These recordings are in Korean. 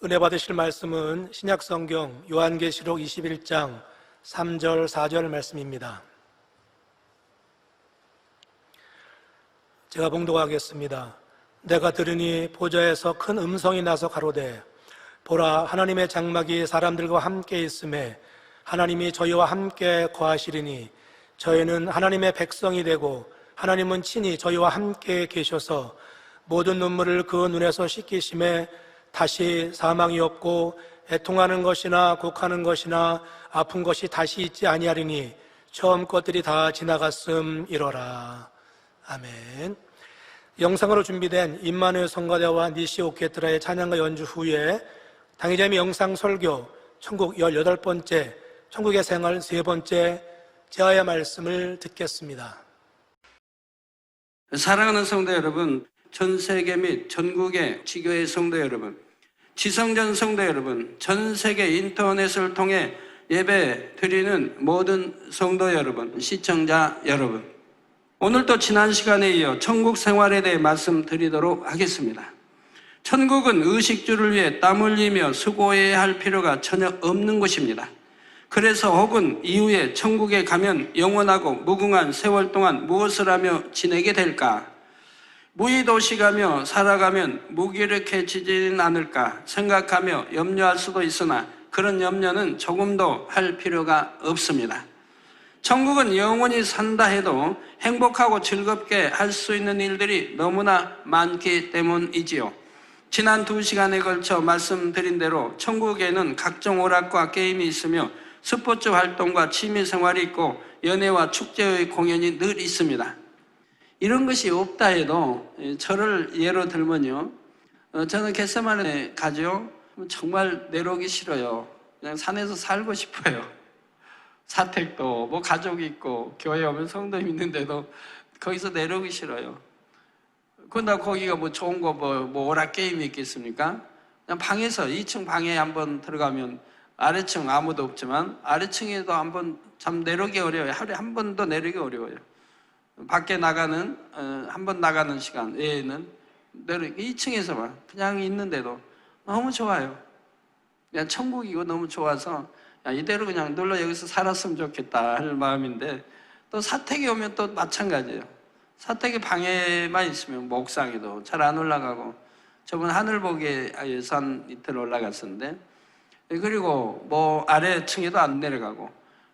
은혜 받으실 말씀은 신약성경 요한계시록 21장 3절 4절 말씀입니다. 제가 봉독하겠습니다. 내가 들으니 보좌에서 큰 음성이 나서 가로되 보라, 하나님의 장막이 사람들과 함께 있음에 하나님이 저희와 함께 거하시리니 저희는 하나님의 백성이 되고 하나님은 친히 저희와 함께 계셔서 모든 눈물을 그 눈에서 씻기심에 다시 사망이 없고 애통하는 것이나 곡하는 것이나 아픈 것이 다시 있지 아니하리니 처음 것들이 다 지나갔음이로라. 아멘. 영상으로 준비된 임마누엘 성가대와 니시 오케트라의 찬양과 연주 후에 당의자미 영상 설교 천국 18번째, 천국의 생활 3번째 제아의 말씀을 듣겠습니다. 사랑하는 성도 여러분, 전 세계 및 전국의 지교회 성도 여러분, 지성전 성도 여러분, 전 세계 인터넷을 통해 예배 드리는 모든 성도 여러분, 시청자 여러분, 오늘도 지난 시간에 이어 천국 생활에 대해 말씀드리도록 하겠습니다. 천국은 의식주를 위해 땀 흘리며 수고해야 할 필요가 전혀 없는 곳입니다. 그래서 혹은 이후에 천국에 가면 영원하고 무궁한 세월 동안 무엇을 하며 지내게 될까? 무의도식하며 살아가면 무기력해지지는 않을까 생각하며 염려할 수도 있으나 그런 염려는 조금도 할 필요가 없습니다. 천국은 영원히 산다 해도 행복하고 즐겁게 할 수 있는 일들이 너무나 많기 때문이지요. 지난 2시간에 걸쳐 말씀드린 대로 천국에는 각종 오락과 게임이 있으며 스포츠 활동과 취미생활이 있고 연애와 축제의 공연이 늘 있습니다. 이런 것이 없다 해도 저를 예로 들면요, 저는 겟세마네 가죠. 정말 내려오기 싫어요. 그냥 산에서 살고 싶어요. 사택도 뭐 가족이 있고 교회 오면 성도님 있는데도 거기서 내려오기 싫어요. 그런데 거기가 뭐 좋은 거 뭐 오락 게임이 있겠습니까? 그냥 방에서 2층 방에 한번 들어가면 아래층 아무도 없지만 아래층에도 한번 참 내려오기 어려워요. 하루에 한 번도 내려오기 어려워요. 밖에 나가는 한 번 나가는 시간 외에는 2층에서만 그냥 있는데도 너무 좋아요. 그냥 천국이고 너무 좋아서 이대로 그냥 놀러 여기서 살았으면 좋겠다 할 마음인데, 또 사택에 오면 또 마찬가지예요. 사택에 방에만 있으면 뭐 옥상에도 잘 안 올라가고, 저번 하늘보게 예산 이틀 올라갔었는데, 그리고 뭐 아래층에도 안 내려가고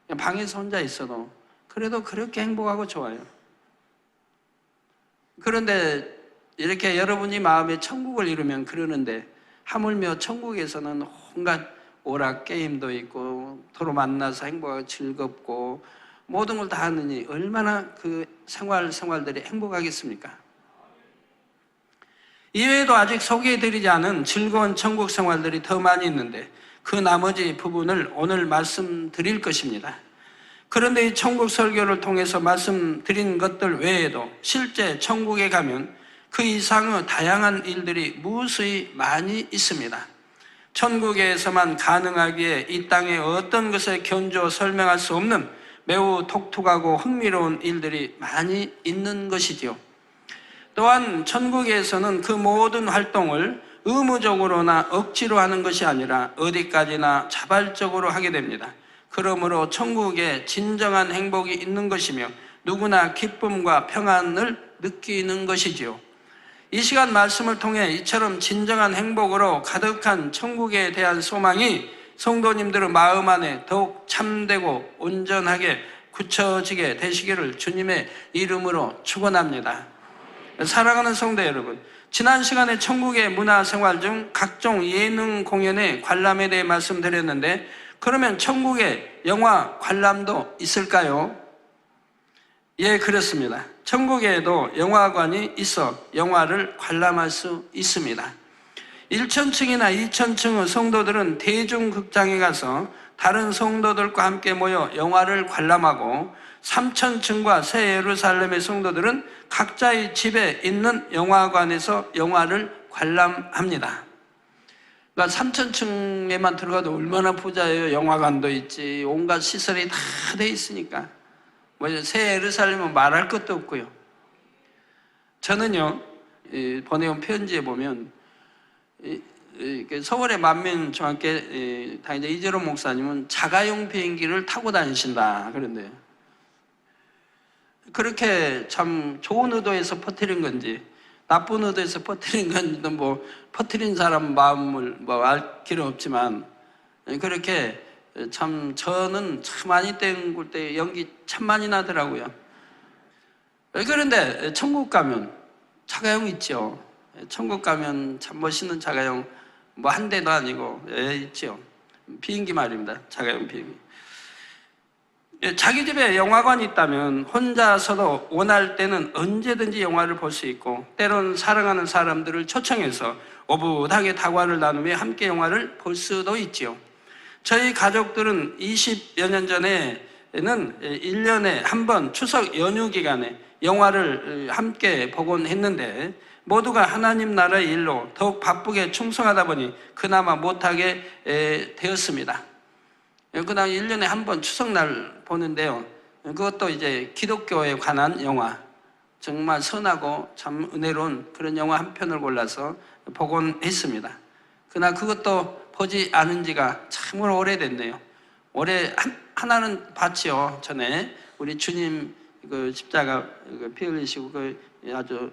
그냥 방에서 혼자 있어도 그래도 그렇게 행복하고 좋아요. 그런데 이렇게 여러분이 마음에 천국을 이루면 그러는데, 하물며 천국에서는 온갖 오락 게임도 있고 서로 만나서 행복하고 즐겁고 모든 걸 다 하느니 얼마나 그 생활들이 행복하겠습니까? 이외에도 아직 소개해드리지 않은 즐거운 천국 생활들이 더 많이 있는데 그 나머지 부분을 오늘 말씀드릴 것입니다. 그런데 이 천국 설교를 통해서 말씀드린 것들 외에도 실제 천국에 가면 그 이상의 다양한 일들이 무수히 많이 있습니다. 천국에서만 가능하기에 이 땅의 어떤 것에 견주어 설명할 수 없는 매우 독특하고 흥미로운 일들이 많이 있는 것이지요. 또한 천국에서는 그 모든 활동을 의무적으로나 억지로 하는 것이 아니라 어디까지나 자발적으로 하게 됩니다. 그러므로 천국에 진정한 행복이 있는 것이며 누구나 기쁨과 평안을 느끼는 것이지요. 이 시간 말씀을 통해 이처럼 진정한 행복으로 가득한 천국에 대한 소망이 성도님들의 마음 안에 더욱 참되고 온전하게 굳혀지게 되시기를 주님의 이름으로 축원합니다. 사랑하는 성도 여러분, 지난 시간에 천국의 문화생활 중 각종 예능 공연의 관람에 대해 말씀드렸는데, 그러면 천국에 영화 관람도 있을까요? 예, 그렇습니다. 천국에도 영화관이 있어 영화를 관람할 수 있습니다. 1,000층이나 2,000층의 성도들은 대중극장에 가서 다른 성도들과 함께 모여 영화를 관람하고, 3,000층과 새 예루살렘의 성도들은 각자의 집에 있는 영화관에서 영화를 관람합니다. 그러니까 3,000층에만 들어가도 얼마나 부자예요. 영화관도 있지, 온갖 시설이 다 돼 있으니까. 새 예루살렘은 말할 것도 없고요. 저는요, 보내온 편지에 보면 서울의 만민중학교 당이자 이재로 목사님은 자가용 비행기를 타고 다니신다 그런데 그렇게 참 좋은 의도에서 퍼뜨린 건지 나쁜 의도에서 퍼뜨린 건지는 뭐 퍼뜨린 사람 마음을 뭐 알 길은 없지만 그렇게 참 저는 참 많이 땡굴 때 연기 참 많이 나더라고요. 그런데 천국 가면 자가용 있죠. 천국 가면 참 멋있는 자가용 뭐 한 대도 아니고 있죠. 비행기 말입니다. 자가용 비행기. 자기 집에 영화관이 있다면 혼자서도 원할 때는 언제든지 영화를 볼 수 있고 때론 사랑하는 사람들을 초청해서 오붓하게 다과를 나누며 함께 영화를 볼 수도 있지요. 저희 가족들은 20여 년 전에는 1년에 한 번 추석 연휴 기간에 영화를 함께 보곤 했는데 모두가 하나님 나라의 일로 더욱 바쁘게 충성하다 보니 그나마 못하게 되었습니다. 그다음 1년에 한 번 추석날 보는데요. 그것도 이제 기독교에 관한 영화, 정말 선하고 참 은혜로운 그런 영화 한 편을 골라서 보곤 했습니다. 그러나 그것도 보지 않은 지가 참으로 오래됐네요. 올해 하나는 봤지요. 전에 우리 주님 그 십자가 피 흘리시고 그 아주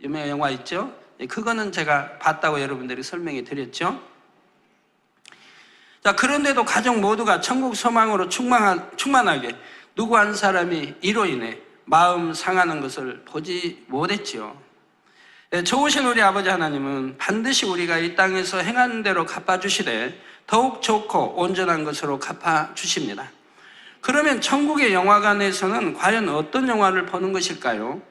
유명한 영화 있죠. 그거는 제가 봤다고 여러분들이 설명해 드렸죠. 자, 그런데도 가족 모두가 천국 소망으로 충만하게 누구 한 사람이 이로 인해 마음 상하는 것을 보지 못했지요. 좋으신 우리 아버지 하나님은 반드시 우리가 이 땅에서 행한 대로 갚아주시되 더욱 좋고 온전한 것으로 갚아주십니다. 그러면 천국의 영화관에서는 과연 어떤 영화를 보는 것일까요?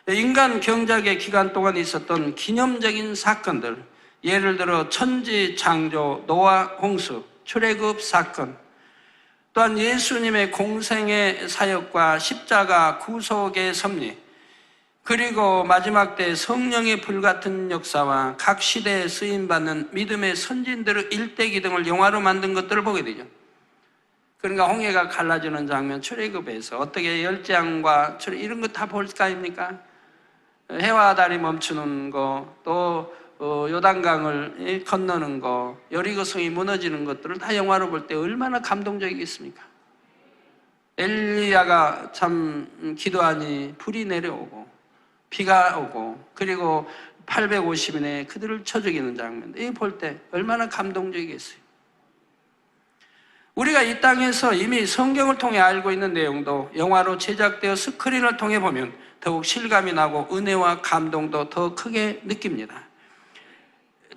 인간 경작의 기간 동안 있었던 기념적인 사건들, 예를 들어 천지창조, 노아 홍수, 출애굽 사건, 또한 예수님의 공생의 사역과 십자가 구속의 섭리, 그리고 마지막 때 성령의 불같은 역사와 각 시대에 쓰임받는 믿음의 선진들의 일대기 등을 영화로 만든 것들을 보게 되죠. 그러니까 홍해가 갈라지는 장면, 출애굽에서 어떻게 열재앙과 이런 거 다 볼 거 아닙니까? 해와 달이 멈추는 거, 또 요단강을 건너는 거, 여리고성이 무너지는 것들을 다 영화로 볼 때 얼마나 감동적이겠습니까? 엘리야가 참 기도하니 불이 내려오고 비가 오고 그리고 850인의 그들을 쳐 죽이는 장면, 이 볼 때 얼마나 감동적이겠어요. 우리가 이 땅에서 이미 성경을 통해 알고 있는 내용도 영화로 제작되어 스크린을 통해 보면 더욱 실감이 나고 은혜와 감동도 더 크게 느낍니다.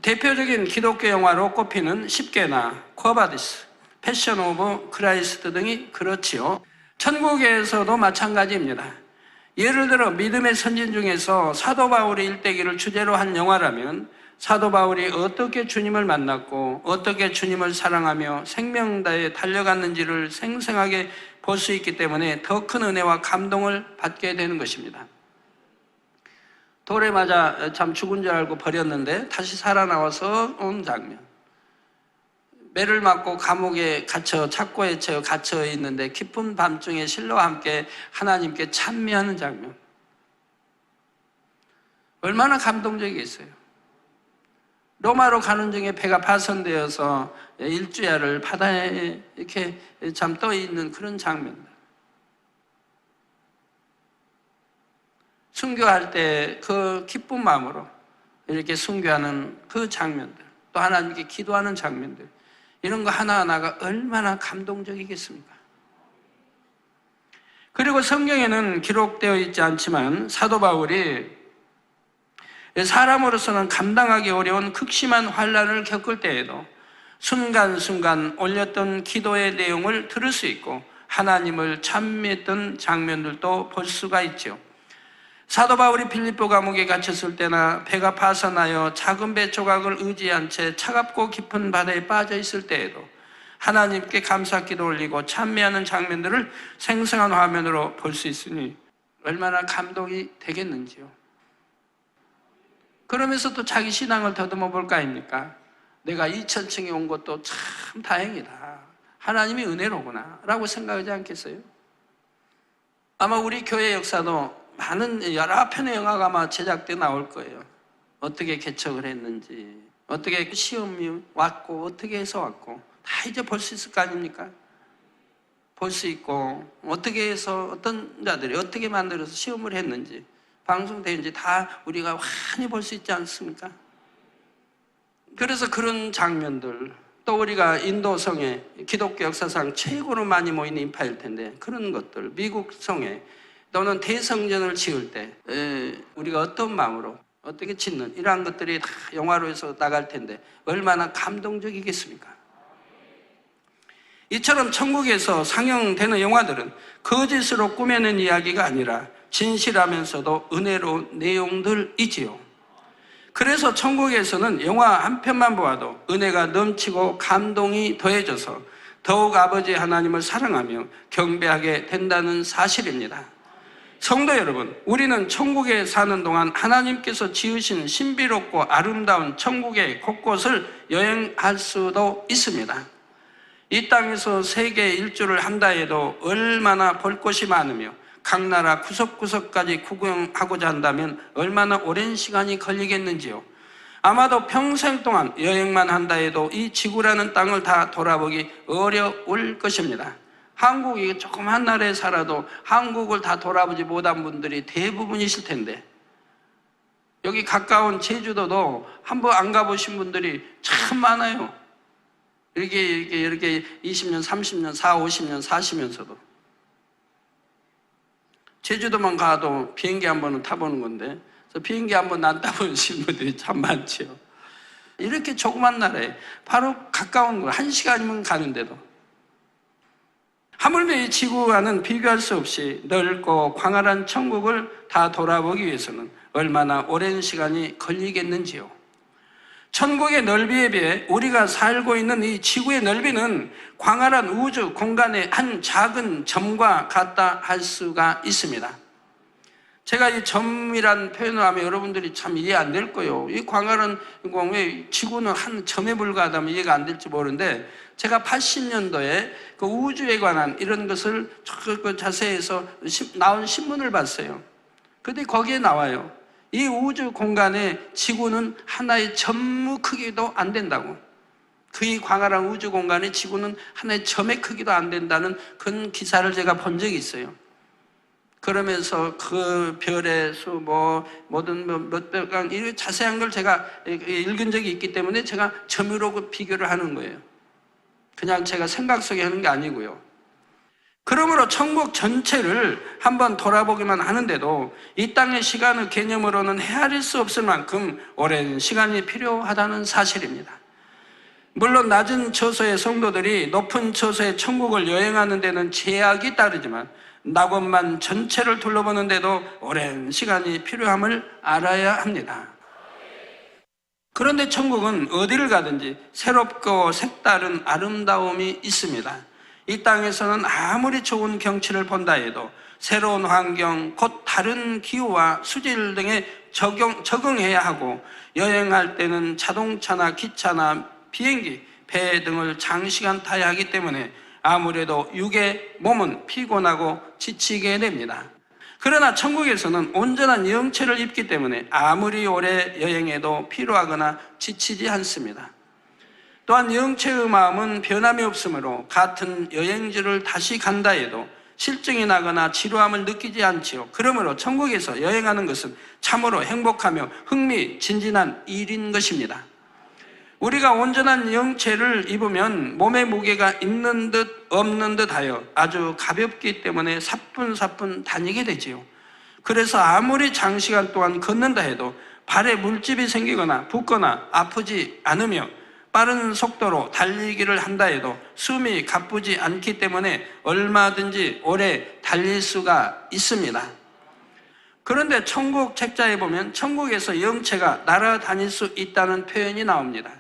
대표적인 기독교 영화로 꼽히는 십계나, 쿼바디스, 패션 오브 크라이스트 등이 그렇지요. 천국에서도 마찬가지입니다. 예를 들어 믿음의 선진 중에서 사도 바울의 일대기를 주제로 한 영화라면 사도 바울이 어떻게 주님을 만났고 어떻게 주님을 사랑하며 생명 다해 달려갔는지를 생생하게 볼 수 있기 때문에 더 큰 은혜와 감동을 받게 되는 것입니다. 돌에 맞아 참 죽은 줄 알고 버렸는데 다시 살아나와서 온 장면, 매를 맞고 감옥에 갇혀 착고에 갇혀 있는데 깊은 밤중에 신로와 함께 하나님께 찬미하는 장면, 얼마나 감동적이겠어요. 로마로 가는 중에 배가 파손되어서 일주야를 바다에 이렇게 참 떠 있는 그런 장면들, 순교할 때 그 기쁜 마음으로 이렇게 순교하는 그 장면들, 또 하나님께 기도하는 장면들, 이런 거 하나하나가 얼마나 감동적이겠습니까? 그리고 성경에는 기록되어 있지 않지만 사도 바울이 사람으로서는 감당하기 어려운 극심한 환난을 겪을 때에도 순간순간 올렸던 기도의 내용을 들을 수 있고 하나님을 찬미했던 장면들도 볼 수가 있죠. 사도 바울이 빌립보 감옥에 갇혔을 때나 배가 파손하여 작은 배 조각을 의지한 채 차갑고 깊은 바다에 빠져 있을 때에도 하나님께 감사 기도 올리고 찬미하는 장면들을 생생한 화면으로 볼 수 있으니 얼마나 감동이 되겠는지요. 그러면서 또 자기 신앙을 더듬어 볼 거 아닙니까? 내가 2000층에 온 것도 참 다행이다, 하나님이 은혜로구나 라고 생각하지 않겠어요? 아마 우리 교회 역사도 많은 여러 편의 영화가 아마 제작돼 나올 거예요. 어떻게 개척을 했는지, 어떻게 시험이 왔고, 어떻게 해서 왔고, 다 이제 볼 수 있을 거 아닙니까? 볼 수 있고, 어떻게 해서 어떤 자들이 어떻게 만들어서 시험을 했는지, 방송되는지 다 우리가 환히 볼 수 있지 않습니까? 그래서 그런 장면들, 또 우리가 인도성에 기독교 역사상 최고로 많이 모이는 인파일 텐데, 그런 것들, 미국 성에 또는 대성전을 지을 때 우리가 어떤 마음으로 어떻게 짓는 이러한 것들이 다 영화로 해서 나갈 텐데 얼마나 감동적이겠습니까? 이처럼 천국에서 상영되는 영화들은 거짓으로 꾸며낸 이야기가 아니라 진실하면서도 은혜로운 내용들이지요. 그래서 천국에서는 영화 한 편만 보아도 은혜가 넘치고 감동이 더해져서 더욱 아버지 하나님을 사랑하며 경배하게 된다는 사실입니다. 성도 여러분, 우리는 천국에 사는 동안 하나님께서 지으신 신비롭고 아름다운 천국의 곳곳을 여행할 수도 있습니다. 이 땅에서 세계 일주를 한다 해도 얼마나 볼 곳이 많으며 각 나라 구석구석까지 구경하고자 한다면 얼마나 오랜 시간이 걸리겠는지요. 아마도 평생 동안 여행만 한다 해도 이 지구라는 땅을 다 돌아보기 어려울 것입니다. 한국이 조그만 나라에 살아도 한국을 다 돌아보지 못한 분들이 대부분이실 텐데, 여기 가까운 제주도도 한번 안 가보신 분들이 참 많아요. 이렇게 20년, 30년, 50년 사시면서도. 제주도만 가도 비행기 한 번은 타보는 건데, 비행기 한 번 안 타보신 분들이 참 많죠. 이렇게 조그만 나라에 바로 가까운 거, 1시간이면 가는데도. 하물며 이 지구와는 비교할 수 없이 넓고 광활한 천국을 다 돌아보기 위해서는 얼마나 오랜 시간이 걸리겠는지요. 천국의 넓이에 비해 우리가 살고 있는 이 지구의 넓이는 광활한 우주 공간의 한 작은 점과 같다 할 수가 있습니다. 제가 이 점이란 표현을 하면 여러분들이 참 이해 안 될 거예요. 이 광활한 공간에 지구는 한 점에 불과하다면 이해가 안 될지 모르는데, 제가 80년도에 그 우주에 관한 이런 것을 자세히 해서 나온 신문을 봤어요. 근데 거기에 나와요. 이 우주 공간에 지구는 하나의 점 크기도 안 된다고. 그 광활한 우주 공간에 지구는 하나의 점의 크기도 안 된다는 그런 기사를 제가 본 적이 있어요. 그러면서 그 별의 수, 뭐든 몇백 강, 이런 자세한 걸 제가 읽은 적이 있기 때문에 제가 점으로 그 비교를 하는 거예요. 그냥 제가 생각 속에 하는 게 아니고요. 그러므로 천국 전체를 한번 돌아보기만 하는데도 이 땅의 시간의 개념으로는 헤아릴 수 없을 만큼 오랜 시간이 필요하다는 사실입니다. 물론 낮은 처소의 성도들이 높은 처소의 천국을 여행하는 데는 제약이 따르지만 낙원만 전체를 둘러보는 데도 오랜 시간이 필요함을 알아야 합니다. 그런데 천국은 어디를 가든지 새롭고 색다른 아름다움이 있습니다. 이 땅에서는 아무리 좋은 경치를 본다 해도 새로운 환경, 곧 다른 기후와 수질 등에 적응해야 하고, 여행할 때는 자동차나 기차나 비행기, 배 등을 장시간 타야 하기 때문에 아무래도 육의 몸은 피곤하고 지치게 됩니다. 그러나 천국에서는 온전한 영체를 입기 때문에 아무리 오래 여행해도 피로하거나 지치지 않습니다. 또한 영체의 마음은 변함이 없으므로 같은 여행지를 다시 간다 해도 실증이 나거나 지루함을 느끼지 않지요. 그러므로 천국에서 여행하는 것은 참으로 행복하며 흥미진진한 일인 것입니다. 우리가 온전한 영체를 입으면 몸의 무게가 있는 듯 없는 듯 하여 아주 가볍기 때문에 사뿐사뿐 다니게 되지요. 그래서 아무리 장시간 동안 걷는다 해도 발에 물집이 생기거나 붓거나 아프지 않으며, 빠른 속도로 달리기를 한다 해도 숨이 가쁘지 않기 때문에 얼마든지 오래 달릴 수가 있습니다. 그런데 천국 책자에 보면 천국에서 영체가 날아다닐 수 있다는 표현이 나옵니다.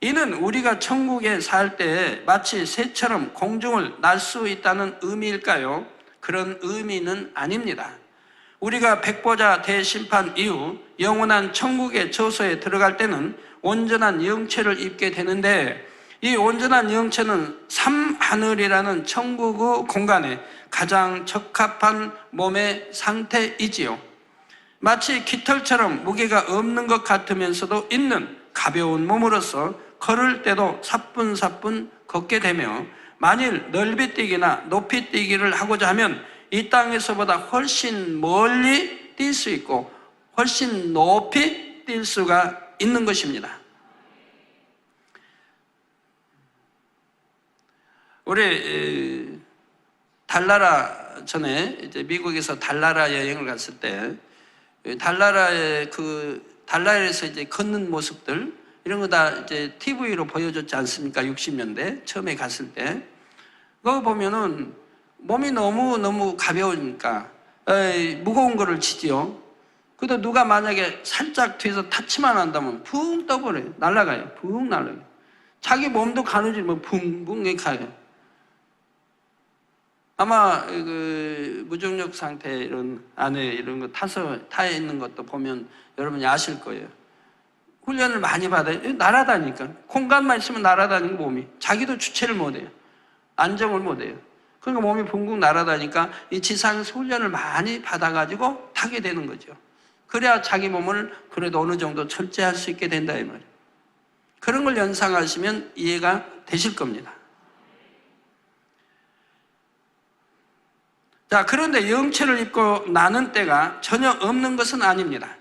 이는 우리가 천국에 살 때 마치 새처럼 공중을 날 수 있다는 의미일까요? 그런 의미는 아닙니다. 우리가 백보자 대심판 이후 영원한 천국의 처소에 들어갈 때는 온전한 영체를 입게 되는데, 이 온전한 영체는 삼하늘이라는 천국의 공간에 가장 적합한 몸의 상태이지요. 마치 깃털처럼 무게가 없는 것 같으면서도 있는 가벼운 몸으로서 걸을 때도 사뿐사뿐 걷게 되며, 만일 넓이뛰기나 높이뛰기를 하고자 하면 이 땅에서보다 훨씬 멀리 뛸 수 있고 훨씬 높이 뛸 수가 있는 것입니다. 우리 달나라, 전에 이제 미국에서 달나라 여행을 갔을 때 달나라에서 이제 걷는 모습들, 이런 거 다 이제 TV로 보여줬지 않습니까? 60년대 처음에 갔을 때. 그거 보면은 몸이 너무 가벼우니까 무거운 거를 치지요. 그래도 누가 만약에 살짝 뒤에서 타치만 한다면 붕 떠버려요. 날아가요. 붕 날아가요. 자기 몸도 가누지면 붕붕 이렇게 가요. 아마 그 무중력 상태 이런 안에 이런 거 타 있는 것도 보면 여러분이 아실 거예요. 훈련을 많이 받아요. 날아다니니까. 공간만 있으면 날아다니는 몸이. 자기도 주체를 못해요. 안정을 못해요. 그러니까 몸이 붕붕 날아다니까 이 지상에서 훈련을 많이 받아가지고 타게 되는 거죠. 그래야 자기 몸을 그래도 어느 정도 절제할 수 있게 된다 이 말이에요. 그런 걸 연상하시면 이해가 되실 겁니다. 자, 그런데 영체를 입고 나는 때가 전혀 없는 것은 아닙니다.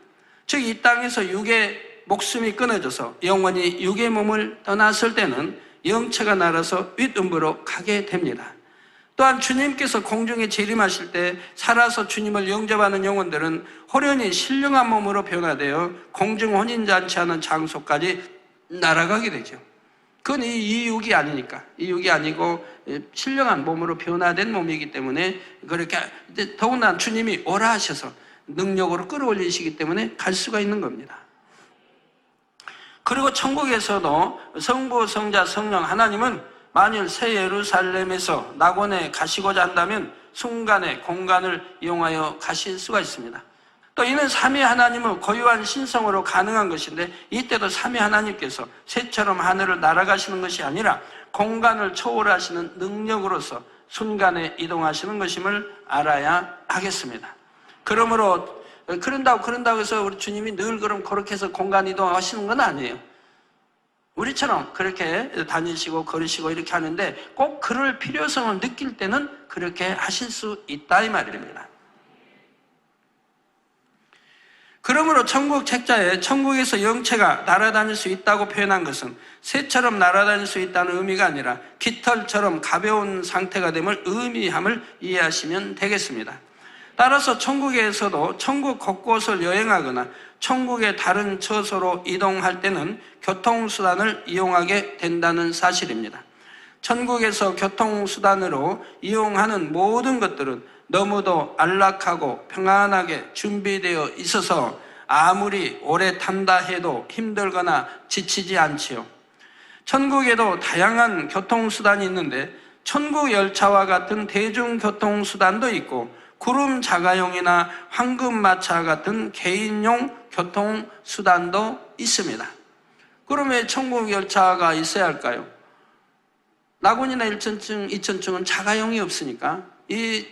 즉, 이 땅에서 육의 목숨이 끊어져서 영원히 육의 몸을 떠났을 때는 영체가 날아서 윗음부로 가게 됩니다. 또한 주님께서 공중에 재림하실 때 살아서 주님을 영접하는 영혼들은 호련히 신령한 몸으로 변화되어 공중 혼인잔치하는 장소까지 날아가게 되죠. 그건 이 육이 아니니까. 이 육이 아니고 신령한 몸으로 변화된 몸이기 때문에 그렇게 더구나 주님이 오라 하셔서 능력으로 끌어올리시기 때문에 갈 수가 있는 겁니다. 그리고 천국에서도 성부, 성자, 성령 하나님은 만일 새 예루살렘에서 낙원에 가시고자 한다면 순간의 공간을 이용하여 가실 수가 있습니다. 또 이는 삼위 하나님의 고유한 신성으로 가능한 것인데, 이때도 삼위 하나님께서 새처럼 하늘을 날아가시는 것이 아니라 공간을 초월하시는 능력으로서 순간에 이동하시는 것임을 알아야 하겠습니다. 그러므로 그런다고 해서 우리 주님이 늘 그렇게 해서 공간 이동하시는 건 아니에요. 우리처럼 그렇게 다니시고 걸으시고 이렇게 하는데 꼭 그럴 필요성을 느낄 때는 그렇게 하실 수 있다 이 말입니다. 그러므로 천국 책자에 천국에서 영체가 날아다닐 수 있다고 표현한 것은 새처럼 날아다닐 수 있다는 의미가 아니라 깃털처럼 가벼운 상태가 됨을 의미함을 이해하시면 되겠습니다. 따라서 천국에서도 천국 곳곳을 여행하거나 천국의 다른 처소로 이동할 때는 교통수단을 이용하게 된다는 사실입니다. 천국에서 교통수단으로 이용하는 모든 것들은 너무도 안락하고 평안하게 준비되어 있어서 아무리 오래 탄다 해도 힘들거나 지치지 않지요. 천국에도 다양한 교통수단이 있는데 천국 열차와 같은 대중교통수단도 있고 구름 자가용이나 황금마차 같은 개인용 교통수단도 있습니다. 그럼 왜 천국 열차가 있어야 할까요? 낙원이나 1층, 2층은 자가용이 없으니까 이게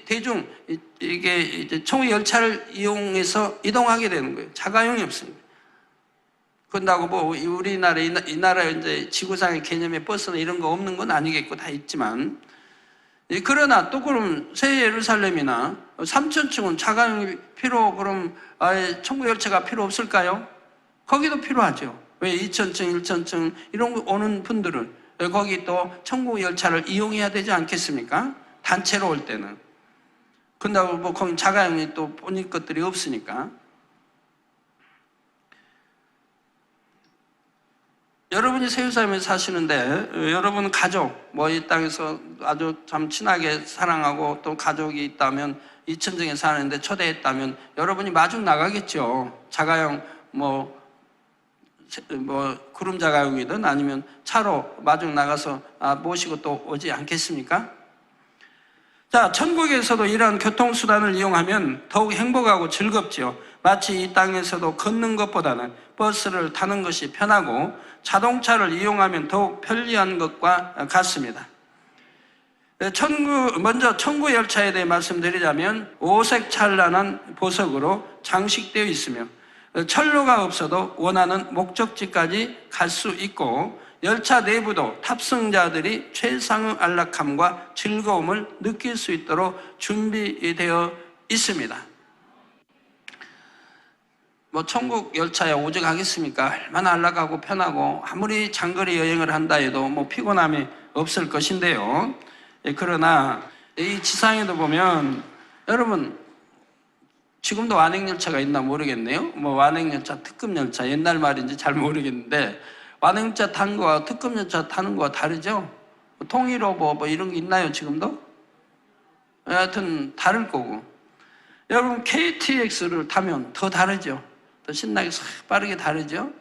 이제 천국 열차를 이용해서 이동하게 되는 거예요. 자가용이 없으니까. 그런다고 뭐 우리나라 이 나라 이제 지구상의 개념의 버스나 이런 거 없는 건 아니겠고 다 있지만, 그러나 또 그럼 새 예루살렘이나 3천층은 자가용이 그럼 아예 천국 열차가 필요 없을까요? 거기도 필요하죠. 왜 2천층, 1천층 이런 거 오는 분들은 거기 또 천국 열차를 이용해야 되지 않겠습니까? 단체로 올 때는. 그런다고 뭐 거기 자가용이 또 본인 것들이 없으니까. 여러분이 새 예루살렘에 사시는데 여러분 가족, 뭐 이 땅에서 아주 참 친하게 사랑하고 또 가족이 있다면 2천층에 사는데 초대했다면 여러분이 마중 나가겠죠. 자가용 뭐 구름 자가용이든 아니면 차로 마중 나가서 모시고 또 오지 않겠습니까? 자, 천국에서도 이러한 교통수단을 이용하면 더욱 행복하고 즐겁지요. 마치 이 땅에서도 걷는 것보다는 버스를 타는 것이 편하고 자동차를 이용하면 더욱 편리한 것과 같습니다. 먼저 천국 열차에 대해 말씀드리자면 오색 찬란한 보석으로 장식되어 있으며 철로가 없어도 원하는 목적지까지 갈 수 있고 열차 내부도 탑승자들이 최상의 안락함과 즐거움을 느낄 수 있도록 준비되어 있습니다. 천국 열차에 오직 하겠습니까? 얼마나 안락하고 편하고 아무리 장거리 여행을 한다 해도 피곤함이 없을 것인데요. 그러나 이 지상에도 보면 여러분 지금도 완행열차가 있나 모르겠네요. 완행열차, 특급열차 옛날 말인지 잘 모르겠는데 완행열차 타는 거와 특급열차 타는 거와 다르죠? 통일호 이런 게 있나요 지금도? 하여튼 다를 거고 여러분 KTX를 타면 더 다르죠? 더 신나게 싹 빠르게 달리죠?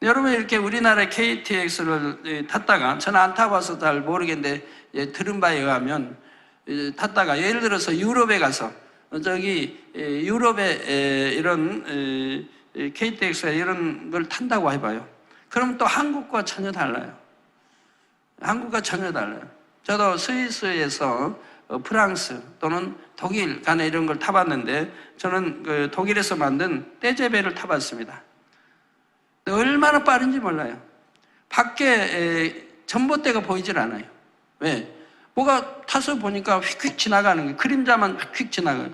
여러분 이렇게 우리나라 KTX를 탔다가 저는 안 타봐서 잘 모르겠는데 들은 바에 의하면 탔다가 예를 들어서 유럽에 가서 유럽에 이런 KTX가 이런 걸 탄다고 해봐요. 그럼 또 한국과 전혀 달라요. 저도 스위스에서 프랑스 또는 독일 간에 이런 걸 타봤는데 저는 독일에서 만든 떼제베를 타봤습니다. 얼마나 빠른지 몰라요. 밖에 전봇대가 보이질 않아요. 왜? 뭐가 타서 보니까 휙휙 지나가는 거예요. 그림자만 휙휙 지나가요.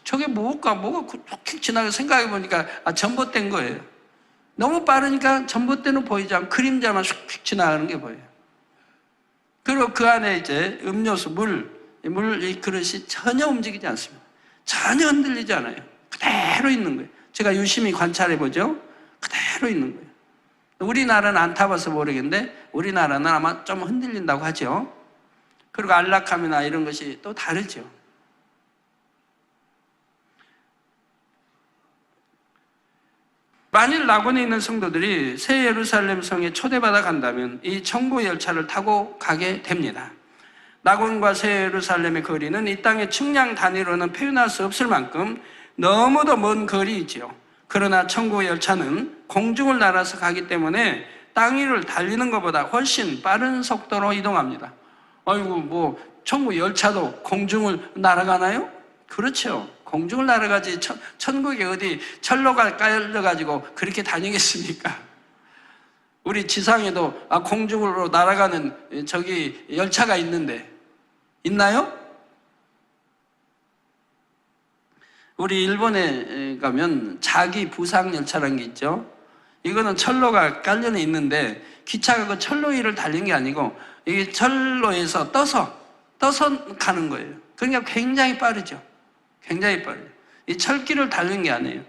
저게 뭐가 휙휙 지나가 생각해 보니까 전봇대인 거예요. 너무 빠르니까 전봇대는 보이지 않고 그림자만 휙휙 지나가는 게 보여요. 그리고 그 안에 이제 음료수, 물 이 그릇이 전혀 움직이지 않습니다. 전혀 흔들리지 않아요. 그대로 있는 거예요. 제가 유심히 관찰해 보죠. 그대로 있는 거예요. 우리나라는 안 타봐서 모르겠는데 우리나라는 아마 좀 흔들린다고 하죠. 그리고 안락함이나 이런 것이 또 다르죠. 만일 낙원에 있는 성도들이 새 예루살렘 성에 초대받아 간다면 이 천국 열차를 타고 가게 됩니다. 낙원과 새 예루살렘의 거리는 이 땅의 측량 단위로는 표현할 수 없을 만큼 너무도 먼 거리이지요. 그러나 천국 열차는 공중을 날아서 가기 때문에 땅 위를 달리는 것보다 훨씬 빠른 속도로 이동합니다. 아이고 천국 열차도 공중을 날아가나요? 그렇죠. 공중을 날아가지 천국에 어디 철로가 깔려가지고 그렇게 다니겠습니까? 우리 지상에도 공중으로 날아가는 저기 열차가 있는데 있나요? 우리 일본에 가면 자기 부상 열차라는 게 있죠. 이거는 철로가 깔려 있는데 기차가 그 철로 위를 달린 게 아니고 이게 철로에서 떠서 가는 거예요. 그러니까 굉장히 빠르죠. 굉장히 빠르죠. 이 철길을 달린 게 아니에요.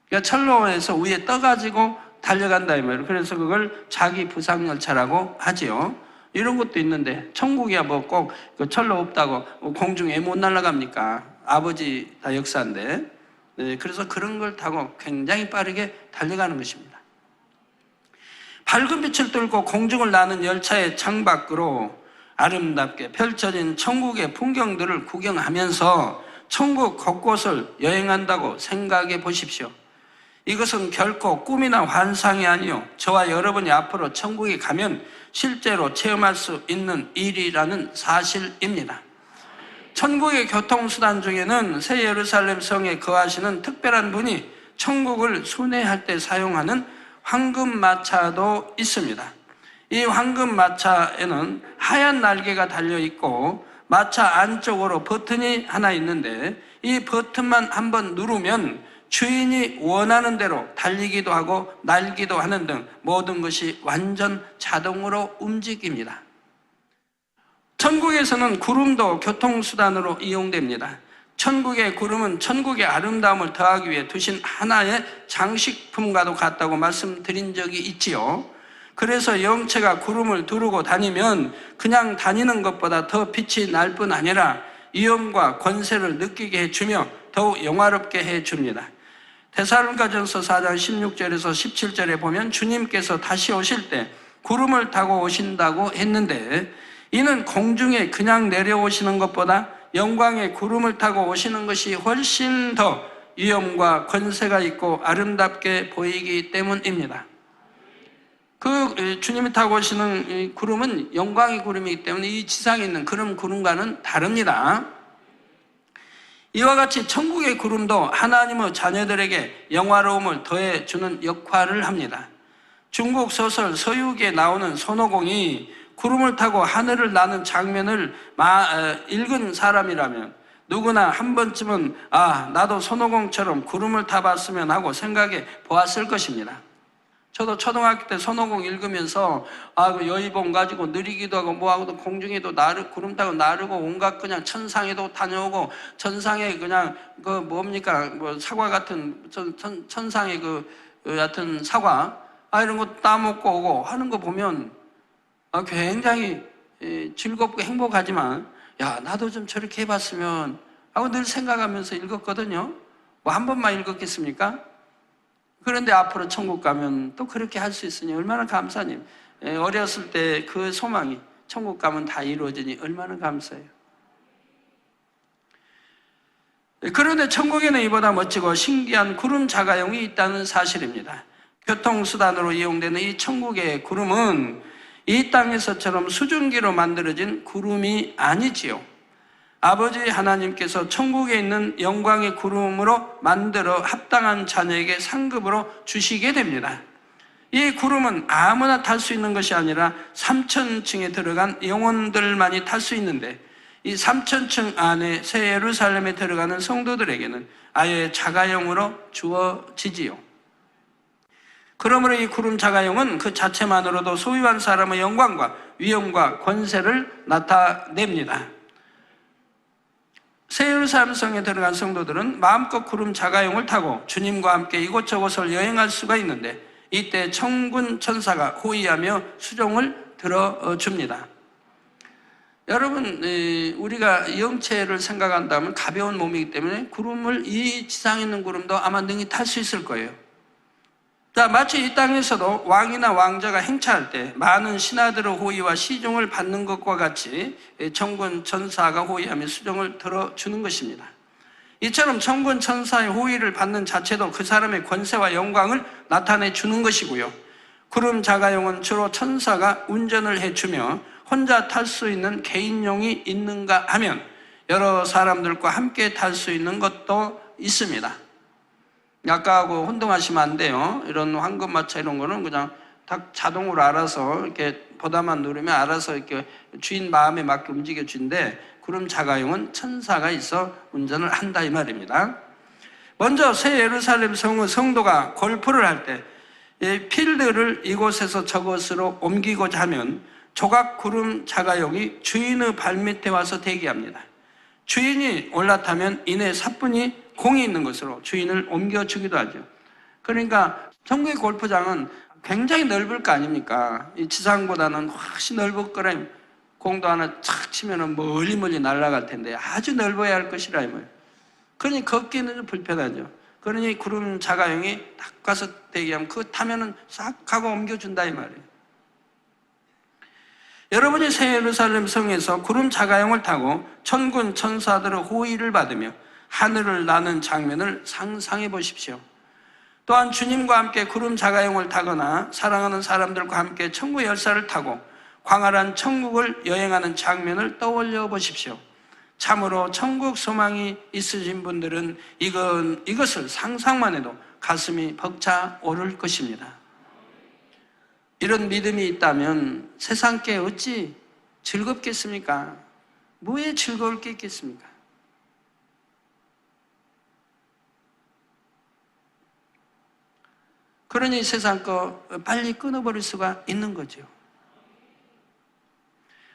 그러니까 철로에서 위에 떠가지고 달려간다 이 말이에요. 그래서 그걸 자기 부상 열차라고 하지요. 이런 것도 있는데 천국이야 꼭 철로 없다고 공중에 못 날아갑니까? 아버지 다 역사인데. 네, 그래서 그런 걸 타고 굉장히 빠르게 달려가는 것입니다. 밝은 빛을 뚫고 공중을 나는 열차의 창밖으로 아름답게 펼쳐진 천국의 풍경들을 구경하면서 천국 곳곳을 여행한다고 생각해 보십시오. 이것은 결코 꿈이나 환상이 아니요 저와 여러분이 앞으로 천국에 가면 실제로 체험할 수 있는 일이라는 사실입니다. 천국의 교통수단 중에는 새 예루살렘 성에 거하시는 특별한 분이 천국을 순회할 때 사용하는 황금마차도 있습니다. 이 황금마차에는 하얀 날개가 달려있고 마차 안쪽으로 버튼이 하나 있는데 이 버튼만 한번 누르면 주인이 원하는 대로 달리기도 하고 날기도 하는 등 모든 것이 완전 자동으로 움직입니다. 천국에서는 구름도 교통수단으로 이용됩니다. 천국의 구름은 천국의 아름다움을 더하기 위해 두신 하나의 장식품과도 같다고 말씀드린 적이 있지요. 그래서 영체가 구름을 두르고 다니면 그냥 다니는 것보다 더 빛이 날 뿐 아니라 위엄과 권세를 느끼게 해주며 더욱 영화롭게 해줍니다. 데살로니가전서 4장 16절에서 17절에 보면 주님께서 다시 오실 때 구름을 타고 오신다고 했는데 이는 공중에 그냥 내려오시는 것보다 영광의 구름을 타고 오시는 것이 훨씬 더 위엄과 권세가 있고 아름답게 보이기 때문입니다. 주님이 타고 오시는 이 구름은 영광의 구름이기 때문에 이 지상에 있는 그런 구름과는 다릅니다. 이와 같이 천국의 구름도 하나님의 자녀들에게 영화로움을 더해주는 역할을 합니다. 중국 소설 서유기에 나오는 손오공이 구름을 타고 하늘을 나는 장면을 읽은 사람이라면 누구나 한 번쯤은 나도 손오공처럼 구름을 타봤으면 하고 생각해 보았을 것입니다. 저도 초등학교 때 손오공 읽으면서 그 여의봉 가지고 느리기도 하고 뭐하고도 공중에도 구름 타고 나르고 온갖 그냥 천상에도 다녀오고 천상에 그냥 사과 같은 천상에 여하튼 사과 이런 거 따먹고 오고 하는 거 보면 굉장히 즐겁고 행복하지만 나도 좀 저렇게 해봤으면 하고 늘 생각하면서 읽었거든요. 뭐 한 번만 읽었겠습니까? 그런데 앞으로 천국 가면 또 그렇게 할 수 있으니 얼마나 감사하니. 어렸을 때 그 소망이 천국 가면 다 이루어지니 얼마나 감사해요. 그런데 천국에는 이보다 멋지고 신기한 구름 자가용이 있다는 사실입니다. 교통수단으로 이용되는 이 천국의 구름은 이 땅에서처럼 수증기로 만들어진 구름이 아니지요. 아버지 하나님께서 천국에 있는 영광의 구름으로 만들어 합당한 자녀에게 상급으로 주시게 됩니다. 이 구름은 아무나 탈 수 있는 것이 아니라 3,000층에 들어간 영혼들만이 탈 수 있는데 이 3,000층 안에 새 예루살렘에 들어가는 성도들에게는 아예 자가용으로 주어지지요. 그러므로 이 구름 자가용은 그 자체만으로도 소유한 사람의 영광과 위엄과 권세를 나타냅니다. 새 예루살렘 성에 들어간 성도들은 마음껏 구름 자가용을 타고 주님과 함께 이곳저곳을 여행할 수가 있는데 이때 천군 천사가 호위하며 수종을 들어줍니다. 여러분, 우리가 영체를 생각한다면 가벼운 몸이기 때문에 구름을 이 지상에 있는 구름도 아마 능히 탈 수 있을 거예요. 마치 이 땅에서도 왕이나 왕자가 행차할 때 많은 신하들의 호위와 시종을 받는 것과 같이 천군 천사가 호위하며 수종을 들어주는 것입니다. 이처럼 천군 천사의 호위를 받는 자체도 그 사람의 권세와 영광을 나타내 주는 것이고요. 구름 자가용은 주로 천사가 운전을 해주며 혼자 탈 수 있는 개인용이 있는가 하면 여러 사람들과 함께 탈 수 있는 것도 있습니다. 아까하고 혼동하시면 안 돼요. 이런 황금마차 이런 거는 그냥 다 자동으로 알아서 이렇게 보다만 누르면 알아서 이렇게 주인 마음에 맞게 움직여 준데 구름 자가용은 천사가 있어 운전을 한다 이 말입니다. 먼저 새 예루살렘 성의 성도가 골프를 할 때 필드를 이곳에서 저곳으로 옮기고자 하면 조각 구름 자가용이 주인의 발밑에 와서 대기합니다. 주인이 올라타면 이내 사뿐히 공이 있는 것으로 주인을 옮겨주기도 하죠. 그러니까 천국의 골프장은 굉장히 넓을 거 아닙니까? 이 지상보다는 훨씬 넓을 거라. 공도 하나 착 치면 멀리 날아갈 텐데 아주 넓어야 할 것이라 이 말이에요. 그러니 걷기는 좀 불편하죠. 그러니 구름 자가용이 딱 가서 대기하면 그거 타면은 싹 하고 옮겨준다 이 말이에요. 여러분이 새 예루살렘 성에서 구름 자가용을 타고 천군 천사들의 호위를 받으며 하늘을 나는 장면을 상상해 보십시오. 또한 주님과 함께 구름 자가용을 타거나 사랑하는 사람들과 함께 천국 열차를 타고 광활한 천국을 여행하는 장면을 떠올려 보십시오. 참으로 천국 소망이 있으신 분들은 이것을 상상만 해도 가슴이 벅차 오를 것입니다. 이런 믿음이 있다면 세상께 어찌 즐겁겠습니까? 뭐에 즐거울 게 있겠습니까? 그러니 세상 거 빨리 끊어버릴 수가 있는 거죠.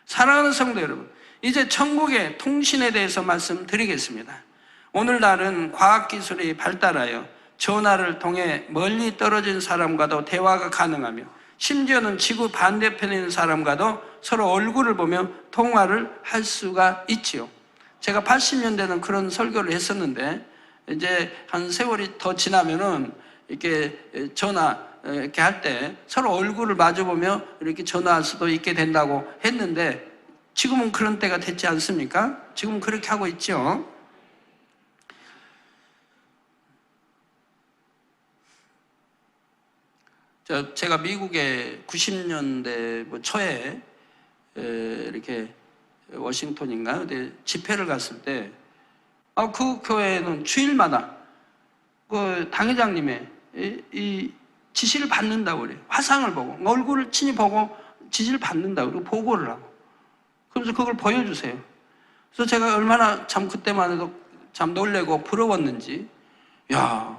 사랑하는 성도 여러분, 이제 천국의 통신에 대해서 말씀드리겠습니다. 오늘날은 과학기술이 발달하여 전화를 통해 멀리 떨어진 사람과도 대화가 가능하며 심지어는 지구 반대편에 있는 사람과도 서로 얼굴을 보며 통화를 할 수가 있지요. 제가 80년대는 그런 설교를 했었는데 이제 한 세월이 더 지나면은 이렇게 전화 이렇게 할 때 서로 얼굴을 마주보며 이렇게 전화할 수도 있게 된다고 했는데 지금은 그런 때가 됐지 않습니까? 지금 그렇게 하고 있죠. 제가 미국에 90년대 초에 이렇게 워싱턴인가 어디 집회를 갔을 때 그 교회는 주일마다 그 당회장님의 이 지시를 받는다고 그래요. 화상을 보고 얼굴을 친히 보고 지시를 받는다고 그리고 보고를 하고 그래서 그걸 보여주세요. 그래서 제가 얼마나 참 그때만 해도 참 놀래고 부러웠는지, 야,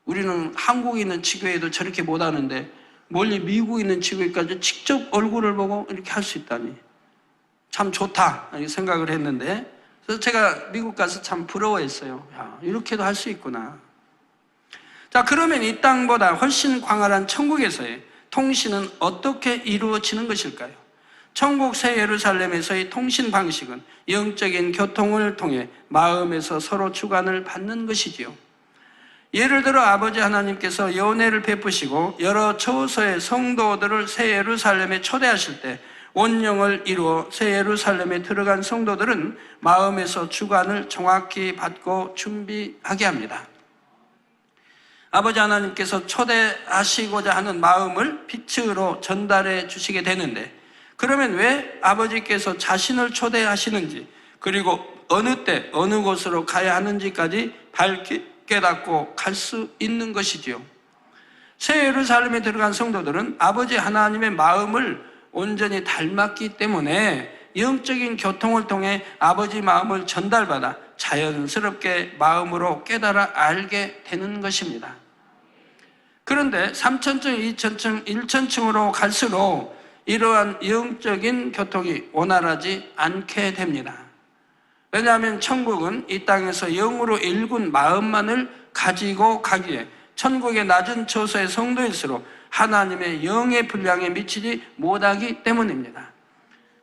우리는 한국에 있는 지교회도 저렇게 못하는데 멀리 미국에 있는 지교회까지 직접 얼굴을 보고 이렇게 할 수 있다니 참 좋다 이렇게 생각을 했는데, 그래서 제가 미국 가서 참 부러워했어요. 야, 이렇게도 할 수 있구나. 자, 그러면 이 땅보다 훨씬 광활한 천국에서의 통신은 어떻게 이루어지는 것일까요? 천국 새 예루살렘에서의 통신 방식은 영적인 교통을 통해 마음에서 서로 주관을 받는 것이지요. 예를 들어 아버지 하나님께서 연회를 베푸시고 여러 처소의 성도들을 새 예루살렘에 초대하실 때 온영을 이루어 새 예루살렘에 들어간 성도들은 마음에서 주관을 정확히 받고 준비하게 합니다. 아버지 하나님께서 초대하시고자 하는 마음을 빛으로 전달해 주시게 되는데, 그러면 왜 아버지께서 자신을 초대하시는지, 그리고 어느 때 어느 곳으로 가야 하는지까지 밝히 깨닫고 갈 수 있는 것이지요. 새 예루살렘에 들어간 성도들은 아버지 하나님의 마음을 온전히 닮았기 때문에 영적인 교통을 통해 아버지 마음을 전달받아 자연스럽게 마음으로 깨달아 알게 되는 것입니다. 그런데 3천층, 2천층, 1천층으로 갈수록 이러한 영적인 교통이 원활하지 않게 됩니다. 왜냐하면 천국은 이 땅에서 영으로 일군 마음만을 가지고 가기에 천국의 낮은 처소의 성도일수록 하나님의 영의 분량에 미치지 못하기 때문입니다.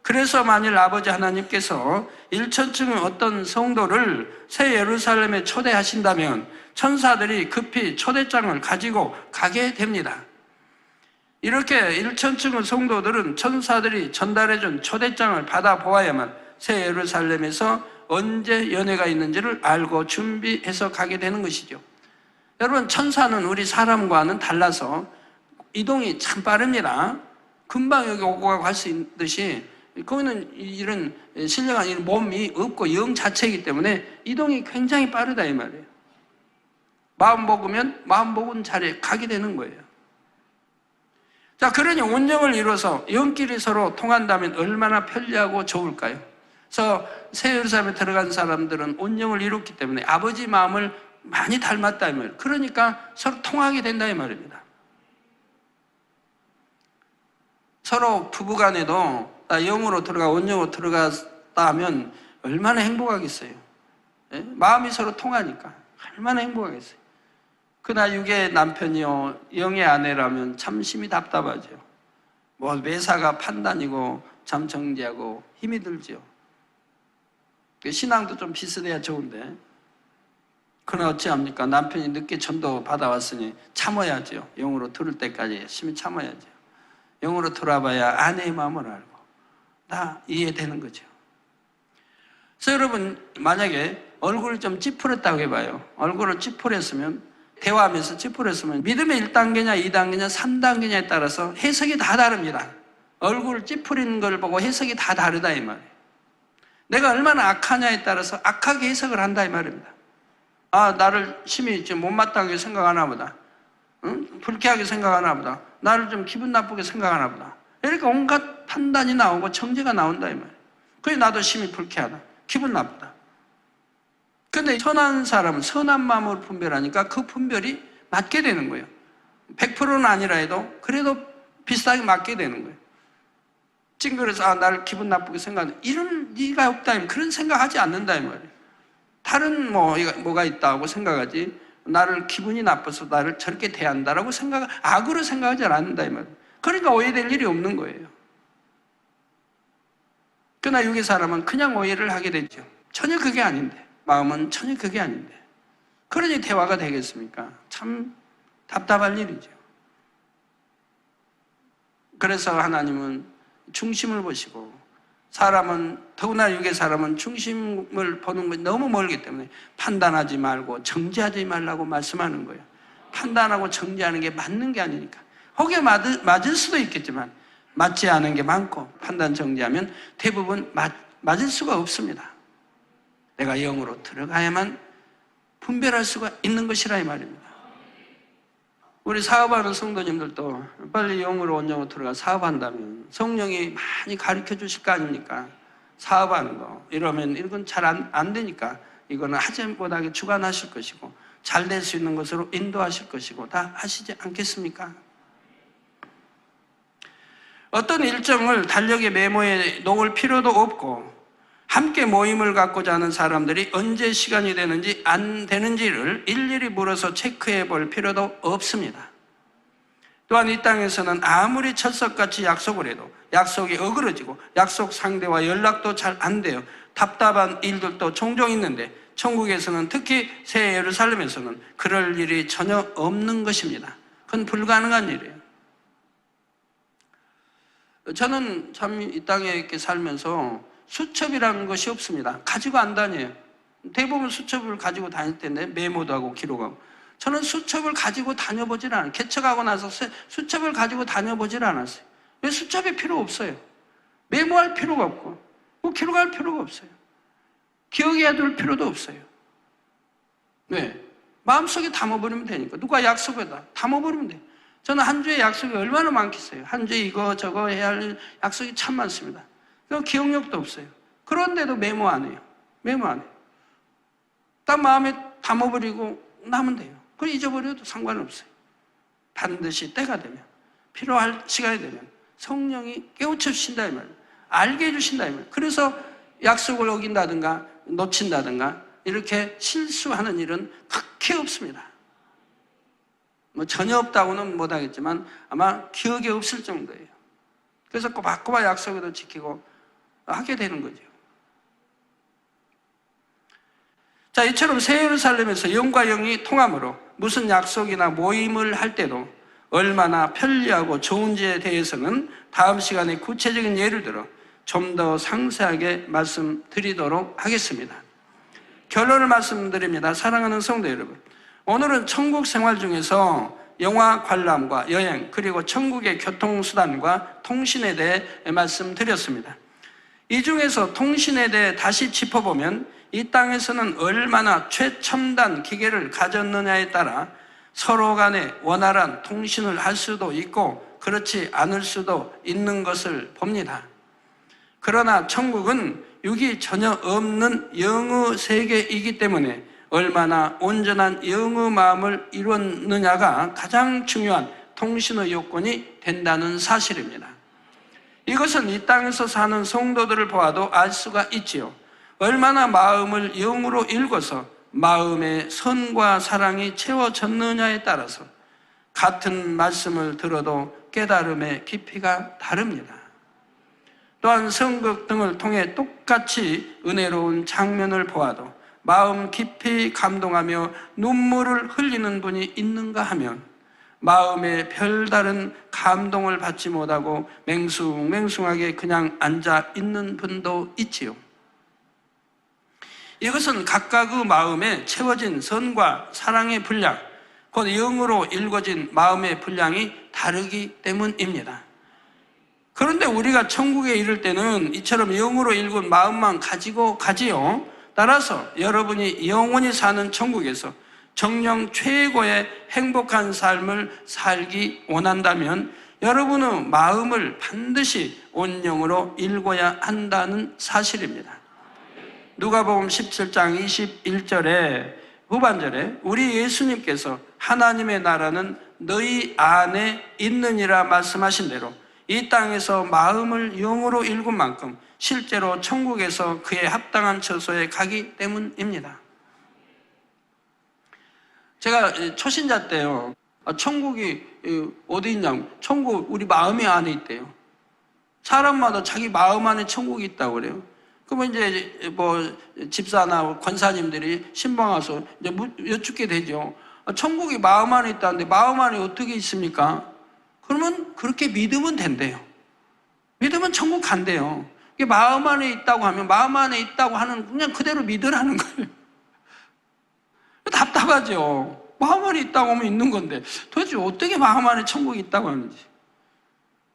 그래서 만일 아버지 하나님께서 1천층의 어떤 성도를 새 예루살렘에 초대하신다면 천사들이 급히 초대장을 가지고 가게 됩니다. 이렇게 1천층의 성도들은 천사들이 전달해준 초대장을 받아보아야만 새 예루살렘에서 언제 연회가 있는지를 알고 준비해서 가게 되는 것이죠. 여러분, 천사는 우리 사람과는 달라서 이동이 참 빠릅니다. 금방 여기 오고 가고 할 수 있듯이 거기는 이런 신령한 이런 몸이 없고 영 자체이기 때문에 이동이 굉장히 빠르다 이 말이에요. 마음 먹으면 마음 먹은 자리에 가게 되는 거예요. 자, 그러니 온영을 이뤄서 영끼리 서로 통한다면 얼마나 편리하고 좋을까요? 그래서 새 예루살렘에 들어간 사람들은 온영을 이뤘기 때문에 아버지 마음을 많이 닮았다 이 말이에요. 그러니까 서로 통하게 된다 이 말입니다. 서로 부부간에도 영으로 들어가 온영으로 들어갔다 하면 얼마나 행복하겠어요. 예? 마음이 서로 통하니까 얼마나 행복하겠어요. 그나 육의 남편이요 영의 아내라면 참 심히 답답하죠. 뭐 매사가 판단이고 참 정지하고 힘이 들죠. 신앙도 좀 비슷해야 좋은데, 그러나 어찌합니까? 남편이 늦게 전도 받아왔으니 참아야죠. 영으로 들을 때까지 열심히 참아야죠. 영으로 들어봐야 아내의 마음을 알고 다 이해되는 거죠. 그래서 여러분, 만약에 얼굴을 좀 찌푸렸다고 해봐요. 얼굴을 찌푸렸으면, 대화하면서 찌푸렸으면 믿음의 1단계냐 2단계냐 3단계냐에 따라서 해석이 다 다릅니다. 얼굴을 찌푸리는 걸 보고 해석이 다 다르다 이 말이에요. 내가 얼마나 악하냐에 따라서 악하게 해석을 한다 이 말입니다. 아, 나를 심히 좀 못마땅하게 생각하나 보다. 응? 불쾌하게 생각하나 보다. 나를 좀 기분 나쁘게 생각하나 보다. 이렇게 온갖 판단이 나오고 정죄가 나온다 이 말이에요. 그래서 나도 심히 불쾌하다. 기분 나쁘다. 근데 선한 사람은 선한 마음으로 분별하니까 그 분별이 맞게 되는 거예요. 100%는 아니라 해도 그래도 비슷하게 맞게 되는 거예요. 찡그려서 나를 기분 나쁘게 생각하는 이런 리가 없다, 그런 생각하지 않는다 이 말이에요. 다른 뭐가 있다고 생각하지 나를 기분이 나빠서 나를 저렇게 대한다라고 악으로 생각하지 않는다 이 말이에요. 그러니까 오해될 일이 없는 거예요. 그러나 육의 사람은 그냥 오해를 하게 되죠. 전혀 그게 아닌데, 마음은 전혀 그게 아닌데 그러니 대화가 되겠습니까? 참 답답할 일이죠. 그래서 하나님은 중심을 보시고, 사람은, 더구나 육의 사람은 중심을 보는 것이 너무 멀기 때문에 판단하지 말고 정죄하지 말라고 말씀하는 거예요. 판단하고 정죄하는 게 맞는 게 아니니까. 혹에 맞을 수도 있겠지만 맞지 않은 게 많고 판단 정지하면 대부분 맞을 수가 없습니다. 내가 영으로 들어가야만 분별할 수가 있는 것이라 이 말입니다. 우리 사업하는 성도님들도 빨리 영으로 온전으로 들어가 사업한다면 성령이 많이 가르쳐 주실 거 아닙니까? 사업하는 거 이러면 이건 잘 안 되니까 이거는 하지 못하게 주관하실 것이고 잘 될 수 있는 것으로 인도하실 것이고 다 하시지 않겠습니까? 어떤 일정을 달력에 메모해 놓을 필요도 없고 함께 모임을 갖고자 하는 사람들이 언제 시간이 되는지 안 되는지를 일일이 물어서 체크해 볼 필요도 없습니다. 또한 이 땅에서는 아무리 철석같이 약속을 해도 약속이 어그러지고 약속 상대와 연락도 잘 안 돼요. 답답한 일들도 종종 있는데 천국에서는 특히 새 예루살렘에서는 그럴 일이 전혀 없는 것입니다. 그건 불가능한 일이에요. 저는 참 이 땅에 이렇게 살면서 수첩이라는 것이 없습니다. 가지고 안 다녀요. 대부분 수첩을 가지고 다닐 텐데 메모도 하고 기록하고. 저는 수첩을 가지고 다녀보질 않아요. 개척하고 나서 수첩을 가지고 다녀보질 않았어요. 왜 수첩이 필요 없어요? 메모할 필요가 없고 뭐 기록할 필요가 없어요. 기억해야 될 필요도 없어요. 왜? 마음속에 담아버리면 되니까. 누가 약속에다 담아버리면 돼요. 저는 한 주에 약속이 얼마나 많겠어요. 한 주에 이거 저거 해야 할 약속이 참 많습니다. 기억력도 없어요. 그런데도 메모 안 해요. 메모 안 해요. 딱 마음에 담아버리고 나면 돼요. 그걸 잊어버려도 상관없어요. 반드시 때가 되면, 필요할 시간이 되면 성령이 깨우쳐 주신다 이 말이에요. 알게 해주신다 이 말이에요. 그래서 약속을 어긴다든가 놓친다든가 이렇게 실수하는 일은 극히 없습니다. 뭐 전혀 없다고는 못하겠지만 아마 기억에 없을 정도예요. 그래서 꼬박꼬박 약속에도 지키고 하게 되는 거죠. 자, 이처럼 새 예루살렘에서 영과 영이 통함으로 무슨 약속이나 모임을 할 때도 얼마나 편리하고 좋은지에 대해서는 다음 시간에 구체적인 예를 들어 좀 더 상세하게 말씀드리도록 하겠습니다. 결론을 말씀드립니다. 사랑하는 성도 여러분, 오늘은 천국 생활 중에서 영화 관람과 여행 그리고 천국의 교통수단과 통신에 대해 말씀드렸습니다. 이 중에서 통신에 대해 다시 짚어보면 이 땅에서는 얼마나 최첨단 기계를 가졌느냐에 따라 서로 간에 원활한 통신을 할 수도 있고 그렇지 않을 수도 있는 것을 봅니다. 그러나 천국은 육이 전혀 없는 영의 세계이기 때문에 얼마나 온전한 영의 마음을 이뤘느냐가 가장 중요한 통신의 요건이 된다는 사실입니다. 이것은 이 땅에서 사는 성도들을 보아도 알 수가 있지요. 얼마나 마음을 영으로 읽어서 마음의 선과 사랑이 채워졌느냐에 따라서 같은 말씀을 들어도 깨달음의 깊이가 다릅니다. 또한 성극 등을 통해 똑같이 은혜로운 장면을 보아도 마음 깊이 감동하며 눈물을 흘리는 분이 있는가 하면 마음에 별다른 감동을 받지 못하고 맹숭맹숭하게 그냥 앉아 있는 분도 있지요. 이것은 각각의 마음에 채워진 선과 사랑의 분량, 곧 영으로 읽어진 마음의 분량이 다르기 때문입니다. 그런데 우리가 천국에 이를 때는 이처럼 영으로 읽은 마음만 가지고 가지요. 따라서 여러분이 영원히 사는 천국에서 정녕 최고의 행복한 삶을 살기 원한다면 여러분의 마음을 반드시 온 영으로 읽어야 한다는 사실입니다. 누가복음 17장 21절에 후반절에 우리 예수님께서 하나님의 나라는 너희 안에 있느니라 말씀하신 대로 이 땅에서 마음을 영으로 읽은 만큼 실제로 천국에서 그에 합당한 처소에 가기 때문입니다. 제가 초신자 때요, 천국이 어디 있냐고, 천국 우리 마음의 안에 있대요. 사람마다 자기 마음 안에 천국이 있다고 그래요. 그러면 이제 뭐 집사나 권사님들이 신방 와서 이제 여쭙게 되죠. 천국이 마음 안에 있다는데 마음 안에 어떻게 있습니까? 그러면 그렇게 믿으면 된대요. 믿으면 천국 간대요. 이게 마음 안에 있다고 하면 마음 안에 있다고 하는 그냥 그대로 믿으라는 거예요. 답답하죠. 마음 안에 있다고 하면 있는 건데 도대체 어떻게 마음 안에 천국이 있다고 하는지.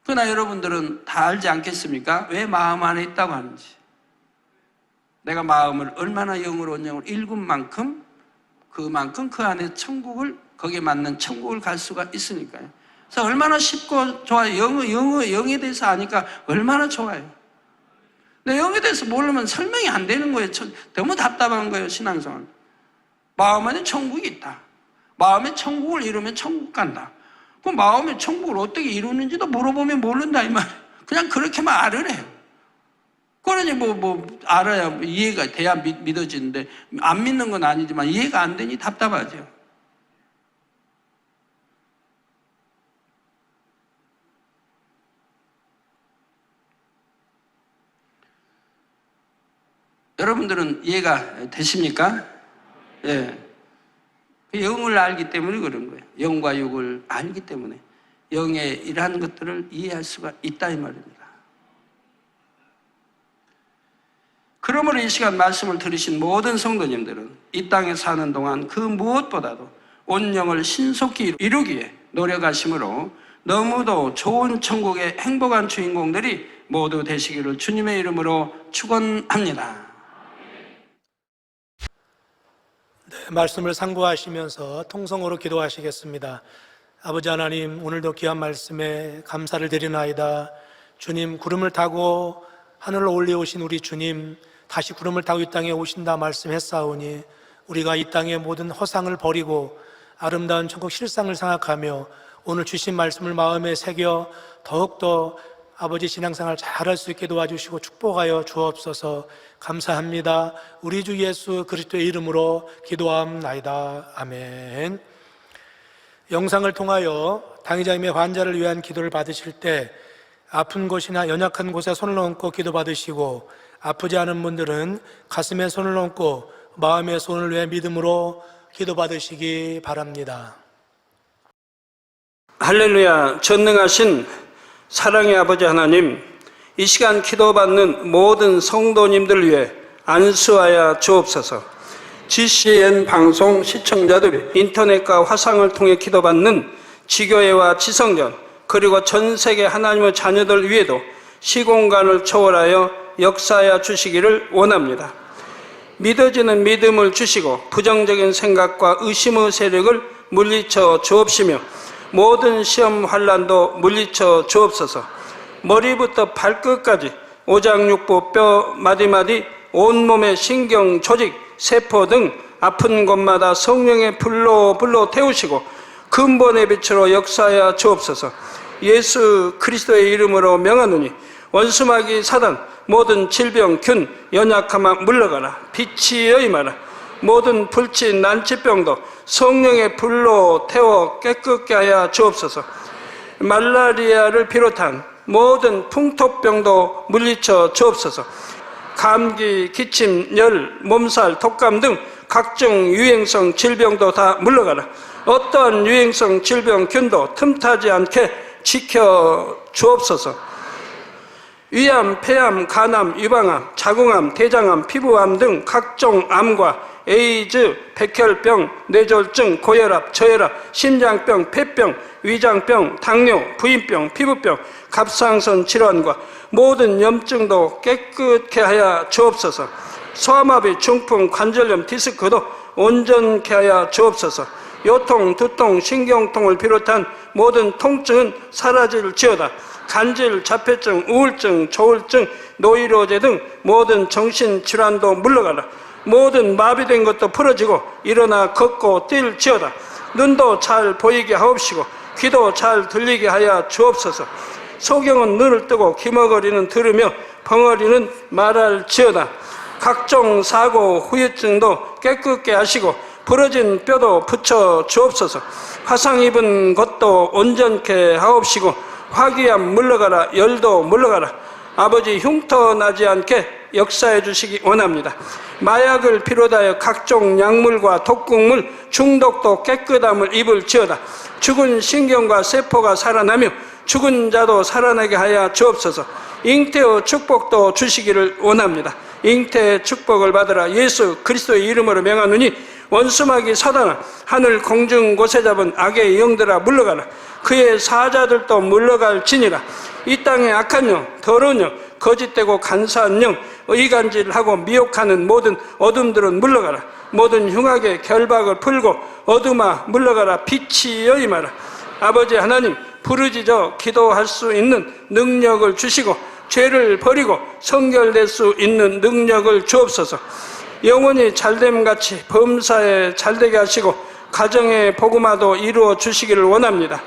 그러나 여러분들은 다 알지 않겠습니까? 왜 마음 안에 있다고 하는지. 내가 마음을 얼마나 영으로 온영으로 읽은 만큼 그만큼 그 안에 천국을, 거기에 맞는 천국을 갈 수가 있으니까요. 그래서 얼마나 쉽고 좋아요. 영에 대해서 아니까 얼마나 좋아요. 근데 영에 대해서 모르면 설명이 안 되는 거예요. 너무 답답한 거예요, 신앙생활. 마음 안에 천국이 있다. 마음에 천국을 이루면 천국 간다. 그 마음에 천국을 어떻게 이루는지도 물어보면 모른다 이 말이에요. 그냥 그렇게만 알으래요. 그러니 알아야 이해가 돼야 믿어지는데 안 믿는 건 아니지만 이해가 안 되니 답답하죠. 여러분들은 이해가 되십니까? 예. 영을 알기 때문에 그런 거예요. 영과 육을 알기 때문에 영의 이러한 것들을 이해할 수가 있다 이 말입니다. 그러므로 이 시간 말씀을 들으신 모든 성도님들은 이 땅에 사는 동안 그 무엇보다도 온 영을 신속히 이루기에 노력하심으로 너무도 좋은 천국의 행복한 주인공들이 모두 되시기를 주님의 이름으로 축원합니다. 네, 말씀을 상고하시면서 통성으로 기도하시겠습니다. 아버지 하나님, 오늘도 귀한 말씀에 감사를 드리나이다. 주님, 구름을 타고 하늘로 올려오신 우리 주님, 다시 구름을 타고 이 땅에 오신다 말씀했사오니 우리가 이 땅의 모든 허상을 버리고 아름다운 천국 실상을 생각하며 오늘 주신 말씀을 마음에 새겨 더욱더 아버지 신앙생활 잘할 수 있게 도와주시고 축복하여 주옵소서. 감사합니다. 우리 주 예수 그리스도의 이름으로 기도함나이다. 아멘. 영상을 통하여 당의자님의 환자를 위한 기도를 받으실 때 아픈 곳이나 연약한 곳에 손을 얹고 기도 받으시고 아프지 않은 분들은 가슴에 손을 얹고 마음의 손을 위해 믿음으로 기도 받으시기 바랍니다. 할렐루야. 전능하신 사랑의 아버지 하나님, 이 시간 기도받는 모든 성도님들 위해 안수하여 주옵소서. GCN 방송 시청자들이 인터넷과 화상을 통해 기도받는 지교회와 지성전 그리고 전 세계 하나님의 자녀들 위에도 시공간을 초월하여 역사하여 주시기를 원합니다. 믿어지는 믿음을 주시고 부정적인 생각과 의심의 세력을 물리쳐 주옵시며 모든 시험 환난도 물리쳐 주옵소서. 머리부터 발끝까지 오장육부 뼈 마디마디 온몸의 신경 조직 세포 등 아픈 곳마다 성령의 불로 태우시고 근본의 빛으로 역사하여 주옵소서. 예수 그리스도의 이름으로 명하노니 원수마귀 사단 모든 질병 균 연약함아 물러가라. 빛이여 임하라. 모든 불치 난치병도 성령의 불로 태워 깨끗게 하여 주옵소서. 말라리아를 비롯한 모든 풍토병도 물리쳐 주옵소서. 감기, 기침, 열, 몸살, 독감 등 각종 유행성 질병도 다 물러가라. 어떠한 유행성 질병 균도 틈타지 않게 지켜 주옵소서. 위암, 폐암, 간암, 유방암, 자궁암, 대장암, 피부암 등 각종 암과 에이즈, 백혈병, 뇌졸중, 고혈압, 저혈압, 심장병, 폐병, 위장병, 당뇨, 부인병, 피부병, 갑상선 질환과 모든 염증도 깨끗게 하여 주옵소서. 소아마비, 중풍, 관절염, 디스크도 온전케 하여 주옵소서. 요통, 두통, 신경통을 비롯한 모든 통증은 사라질지어다. 간질, 자폐증, 우울증, 조울증, 노이로제 등 모든 정신질환도 물러가라. 모든 마비된 것도 풀어지고 일어나 걷고 뛸지어다. 눈도 잘 보이게 하옵시고 귀도 잘 들리게 하여 주옵소서. 소경은 눈을 뜨고 기머거리는 들으며 벙어리는 말할지어다. 각종 사고 후유증도 깨끗게 하시고 부러진 뼈도 붙여 주옵소서. 화상 입은 것도 온전케 하옵시고 화기암 물러가라. 열도 물러가라. 아버지 흉터 나지 않게 역사해 주시기 원합니다. 마약을 비롯하여 각종 약물과 독극물 중독도 깨끗함을 입을지어다. 죽은 신경과 세포가 살아나며 죽은 자도 살아나게 하여 주옵소서. 잉태의 축복도 주시기를 원합니다. 잉태의 축복을 받으라. 예수 그리스도의 이름으로 명하노니 원수마귀 사단아, 하늘 공중 곳에 잡은 악의 영들아 물러가라. 그의 사자들도 물러갈지니라. 이 땅의 악한 영, 더러운 영, 거짓되고 간사한 영, 의간질하고 미혹하는 모든 어둠들은 물러가라. 모든 흉악의 결박을 풀고 어둠아 물러가라. 빛이 여임하라. 아버지 하나님, 부르짖어 기도할 수 있는 능력을 주시고 죄를 버리고 성결될 수 있는 능력을 주옵소서. 영원히 잘됨같이 범사에 잘되게 하시고 가정의 복음화도 이루어 주시기를 원합니다.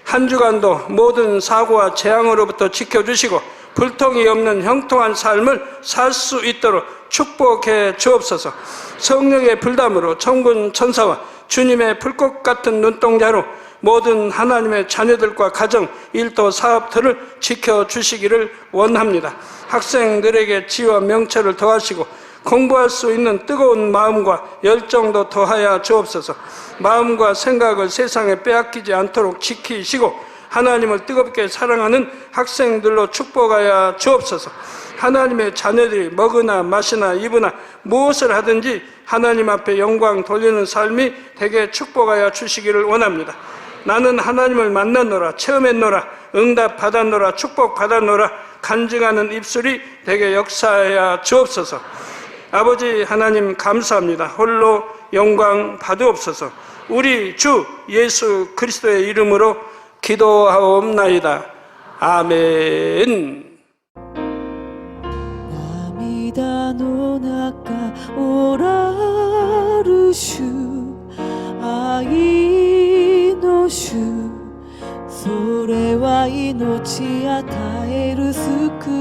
한 주간도 모든 사고와 재앙으로부터 지켜주시고 불통이 없는 형통한 삶을 살 수 있도록 축복해 주옵소서. 성령의 불담으로 천군 천사와 주님의 불꽃 같은 눈동자로 모든 하나님의 자녀들과 가정, 일도, 사업들을 지켜주시기를 원합니다. 학생들에게 지혜와 명철을 더하시고 공부할 수 있는 뜨거운 마음과 열정도 더하여 주옵소서. 마음과 생각을 세상에 빼앗기지 않도록 지키시고 하나님을 뜨겁게 사랑하는 학생들로 축복하여 주옵소서. 하나님의 자녀들이 먹으나 마시나 입으나 무엇을 하든지 하나님 앞에 영광 돌리는 삶이 되게 축복하여 주시기를 원합니다. 나는 하나님을 만났노라, 체험했노라, 응답 받았노라, 축복 받았노라, 간증하는 입술이 되게 역사하여 주옵소서. 아버지 하나님 감사합니다. 홀로 영광 받으옵소서. 우리 주 예수 그리스도의 이름으로 기도하옵나이다. 아멘. 涙の中おらる主、愛の主、それは命与える救